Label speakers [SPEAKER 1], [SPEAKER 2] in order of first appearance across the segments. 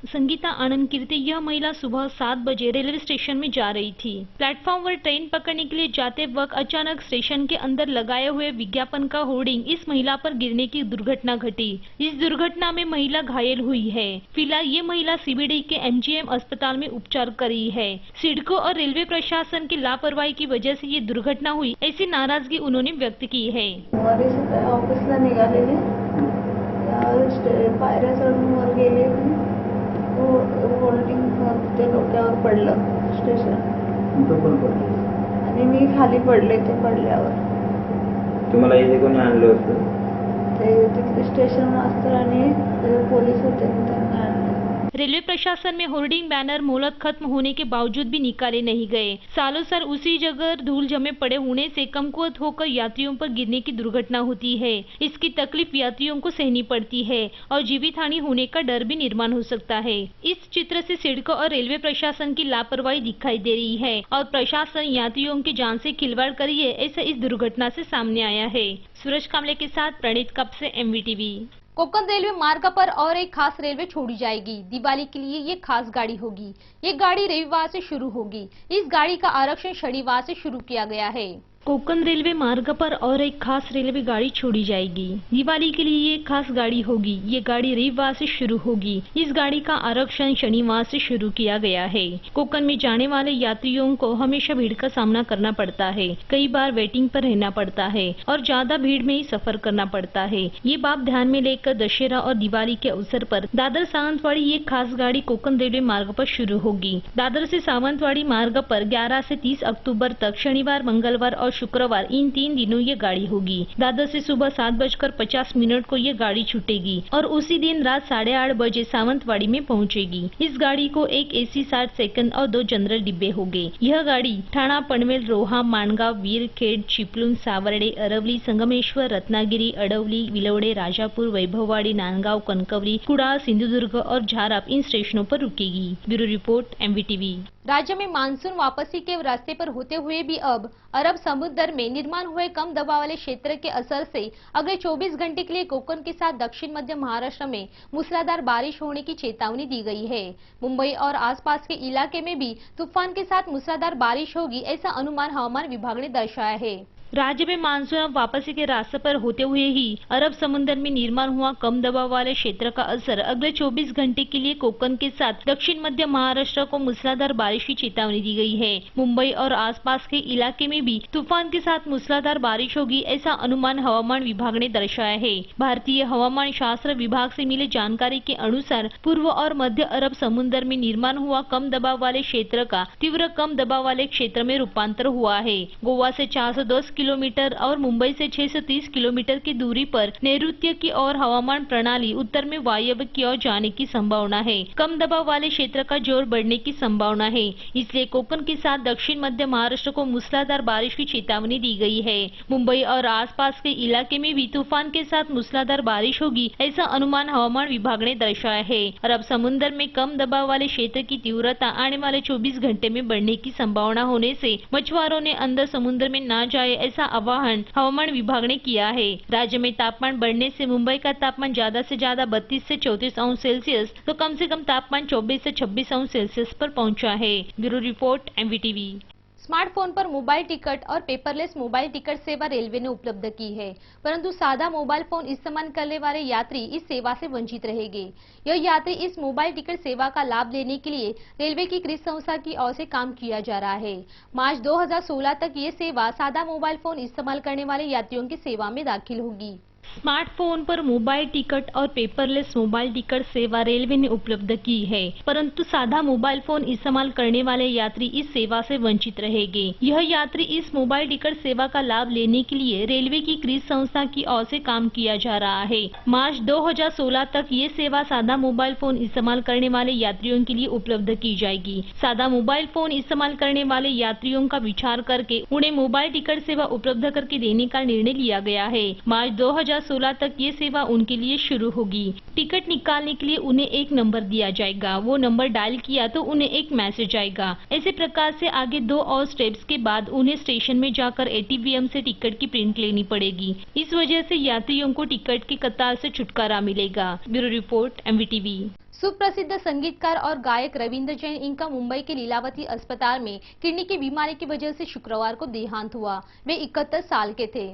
[SPEAKER 1] संगीता आनंद कीर्ति यह महिला सुबह 7 बजे रेलवे स्टेशन में जा रही थी। प्लेटफॉर्म पर ट्रेन पकड़ने के लिए जाते वक्त अचानक स्टेशन के अंदर लगाए हुए विज्ञापन का होर्डिंग इस महिला पर गिरने की दुर्घटना घटी। इस दुर्घटना में महिला घायल हुई है। फिलहाल ये महिला सीबीडी के MGM अस्पताल में उपचार कर रही है। सिडको और रेलवे प्रशासन की लापरवाही की वजह से ये दुर्घटना हुई, ऐसी नाराजगी उन्होंने व्यक्त की है।
[SPEAKER 2] ऑफिसला निघालेले पायऱ्या चढून वर गेले, होल्डिंग ते डोक्यावर पडलं स्टेशन आणि मी खाली पडले। ते पडल्यावर
[SPEAKER 3] तुम्हाला इथे कोणी आणलं होतं?
[SPEAKER 2] ते स्टेशन मास्तर आणि पोलीस होते, त्यांना आणलं।
[SPEAKER 1] रेलवे प्रशासन में होर्डिंग बैनर मोहलत खत्म होने के बावजूद भी निकाले नहीं गए। सालों साल उसी जगह धूल जमे पड़े होने से कमकुवत होकर यात्रियों पर गिरने की दुर्घटना होती है। इसकी तकलीफ यात्रियों को सहनी पड़ती है और जीवित हानि होने का डर भी निर्माण हो सकता है। इस चित्र से सिडको और रेलवे प्रशासन की लापरवाही दिखाई दे रही है और प्रशासन यात्रियों की जान से खिलवाड़ करी है, ऐसा इस दुर्घटना से सामने आया है। सूरज कामले के साथ प्रणीत कपसे, MVTV।
[SPEAKER 4] कोंकण रेलवे मार्ग पर और एक खास रेलवे छोड़ी जाएगी। दिवाली के लिए ये खास गाड़ी होगी। ये गाड़ी रविवार से शुरू होगी। इस गाड़ी का आरक्षण शनिवार से शुरू किया गया है।
[SPEAKER 1] कोंकण रेलवे मार्ग पर और एक खास रेलवे गाड़ी छोड़ी जाएगी। दिवाली के लिए ये खास गाड़ी होगी। ये गाड़ी रविवार से शुरू होगी। इस गाड़ी का आरक्षण शनिवार से शुरू किया गया है। कोंकण में जाने वाले यात्रियों को हमेशा भीड़ का सामना करना पड़ता है। कई बार वेटिंग पर रहना पड़ता है और ज्यादा भीड़ में ही सफर करना पड़ता है। ये बात ध्यान में लेकर दशहरा और दिवाली के अवसर पर दादर सावंतवाड़ी ये खास गाड़ी कोंकण रेलवे मार्ग पर शुरू होगी। दादर से सावंतवाड़ी मार्ग पर 11 से 30 अक्टूबर तक शनिवार, मंगलवार और शुक्रवार इन 3 दिनों ये गाड़ी होगी। दादर से सुबह 7:50 को ये गाड़ी छूटेगी और उसी दिन रात 8:30 बजे सावंतवाड़ी में पहुंचेगी। इस गाड़ी को एक AC 60 सेकंड और 2 जनरल डिब्बे होंगे। यह गाड़ी ठाणा, पनवेल, रोहा, माणगाव, वीरखेड, चिपळूण, सावर्डे, अरवली, संगमेश्वर, रत्नागिरी, अडवली, विलवडे, राजापुर, वैभववाड़ी, नांदगांव, कनकवली, कुडाळ, सिंधुदुर्ग और झाराप इन स्टेशनों पर रुकेगी। Bureau report, MVTV।
[SPEAKER 4] राज्य में मानसून वापसी के रास्ते पर होते हुए भी अब अरब समुद्र में निर्माण हुए कम दबाव वाले क्षेत्र के असर से अगले 24 घंटे के लिए कोंकण के साथ दक्षिण मध्य महाराष्ट्र में मूसलाधार बारिश होने की चेतावनी दी गई है। मुंबई और आसपास के इलाके में भी तूफान के साथ मूसलाधार बारिश होगी, ऐसा अनुमान हवामान विभाग ने दर्शाया है।
[SPEAKER 1] राज्य में मानसून वापसी के रास्ते पर होते हुए ही अरब समुद्र में निर्माण हुआ कम दबाव वाले क्षेत्र का असर अगले 24 घंटे के लिए कोंकण के साथ दक्षिण मध्य महाराष्ट्र को मूसलाधार बारिश की चेतावनी दी गई है। मुंबई और आसपास के इलाके में भी तूफान के साथ मूसलाधार बारिश होगी, ऐसा अनुमान हवामान विभाग ने दर्शाया है। भारतीय हवामान शास्त्र विभाग से मिली जानकारी के अनुसार पूर्व और मध्य अरब समुद्र में निर्माण हुआ कम दबाव वाले क्षेत्र का तीव्र कम दबाव वाले क्षेत्र में रूपांतर हुआ है। गोवा से 410 किलोमीटर और मुंबई से 630 किलोमीटर की दूरी पर नैऋत्य की ओर हवामान प्रणाली उत्तर में वायव्य की ओर जाने की संभावना है। कम दबाव वाले क्षेत्र का जोर बढ़ने की संभावना है, इसलिए कोंकण के साथ दक्षिण मध्य महाराष्ट्र को मूसलाधार बारिश की चेतावनी दी गई है। मुंबई और आसपास के इलाके में भी तूफान के साथ मूसलाधार बारिश होगी, ऐसा अनुमान हवामान विभाग ने दर्शाया है। अरब समुद्र में कम दबाव वाले क्षेत्र की तीव्रता आने वाले 24 घंटे में बढ़ने की संभावना होने से मछुआरों ने अंदर समुद्र में न जाए, ऐसा आह्वान हवामान विभाग ने किया है। राज्य में तापमान बढ़ने से मुंबई का तापमान ज्यादा से ज्यादा 32 से 34 अंश सेल्सियस तो कम से कम तापमान 24 से 26 अंश सेल्सियस पर पहुंचा है। Bureau report, MVTV।
[SPEAKER 4] स्मार्टफोन पर मोबाइल टिकट और पेपरलेस मोबाइल टिकट सेवा रेलवे ने उपलब्ध की है, परंतु सादा मोबाइल फोन इस्तेमाल करने वाले यात्री इस सेवा से वंचित रहेंगे। यह यात्री इस मोबाइल टिकट सेवा का लाभ लेने के लिए रेलवे की कृषि संस्था की ओर से काम किया जा रहा है। मार्च 2016 तक ये सेवा सादा मोबाइल फोन इस्तेमाल करने वाले यात्रियों की सेवा में दाखिल होगी।
[SPEAKER 1] स्मार्टफोन पर मोबाइल टिकट और पेपरलेस मोबाइल टिकट सेवा रेलवे ने उपलब्ध की है, परंतु सादा मोबाइल फोन इस्तेमाल करने वाले यात्री इस सेवा से वंचित रहेंगे। यह यात्री इस मोबाइल टिकट सेवा का लाभ लेने के लिए रेलवे की कृषि संस्था की ओर से काम किया जा रहा है। मार्च 2016 तक ये सेवा सादा मोबाइल फोन इस्तेमाल करने वाले यात्रियों के लिए उपलब्ध की जाएगी। सादा मोबाइल फोन इस्तेमाल करने वाले यात्रियों का विचार करके उन्हें मोबाइल टिकट सेवा उपलब्ध करके देने का निर्णय लिया गया है। मार्च 2016 तक ये सेवा उनके लिए शुरू होगी। टिकट निकालने के लिए उन्हें एक नंबर दिया जाएगा, वो नंबर डायल किया तो उन्हें एक मैसेज आएगा। ऐसे प्रकार से आगे 2 और स्टेप्स के बाद उन्हें स्टेशन में जाकर ATVM से टिकट की प्रिंट लेनी पड़ेगी। इस वजह से यात्रियों को टिकट की कतार से छुटकारा मिलेगा। Bureau report MVTV।
[SPEAKER 4] सुप्रसिद्ध संगीतकार और गायक रविंद्र जैन इनका मुंबई के लीलावती अस्पताल में किडनी की बीमारी की वजह से शुक्रवार को देहांत हुआ। वे 71 साल के थे।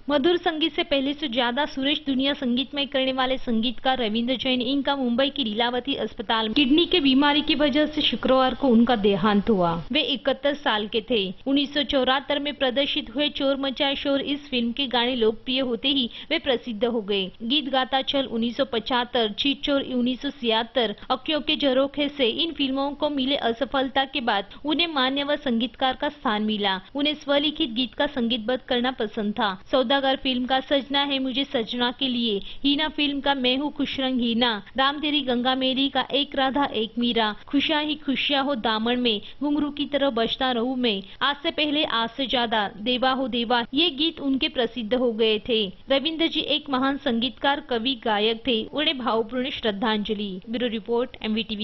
[SPEAKER 1] मधुर संगीत से पहले से ज्यादा सुरेश दुनिया संगीतमय करने वाले संगीतकार रविंद्र जैन इनका मुंबई की लीलावती अस्पताल में किडनी के बीमारी की वजह से शुक्रवार को उनका देहांत हुआ। वे 71 साल के थे। 1974 में प्रदर्शित हुए चोर मचाए शोर इस फिल्म के गाने लोकप्रिय होते ही वे प्रसिद्ध हो गए। गीत गाता चल 1975, चीट चोर 1976, अखियों के झरोखे से इन फिल्मों को मिले असफलता के बाद उन्हें मान्यवर संगीतकार का स्थान मिला। उन्हें स्वलिखित गीत का संगीतबद्ध करना पसंद था। सौदागर फिल्म का सजना है मुझे सजना के लिए, हीना फिल्म का मैं हूँ खुश रंग हीना, राम तेरी गंगा मेली का एक राधा एक मीरा, खुशियाँ ही खुशियाँ हो दामन में, घुंघरू की तरह बजता रहूं मैं, आज से पहले आज से ज्यादा, देवा हो देवा, ये गीत उनके प्रसिद्ध हो गए थे। रविंद्र जी एक महान संगीतकार, कवि, गायक थे। उन्हें भावपूर्ण श्रद्धांजलि। Bureau report MVTV।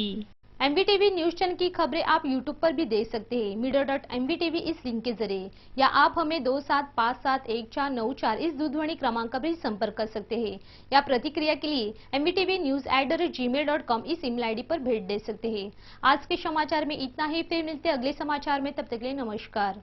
[SPEAKER 4] MVTV news channel की खबरें आप YouTube पर भी देख सकते हैं media.mvtv इस लिंक के जरिए, या आप हमें 27571494 इस दूरध्वनि क्रमांक पर भी संपर्क कर सकते हैं, या प्रतिक्रिया के लिए mvtvnews@gmail.com इस ईमेल ID पर भेज दे सकते हैं। आज के समाचार में इतना ही, फिर मिलते हैं अगले समाचार में, तब तक के लिए नमस्कार।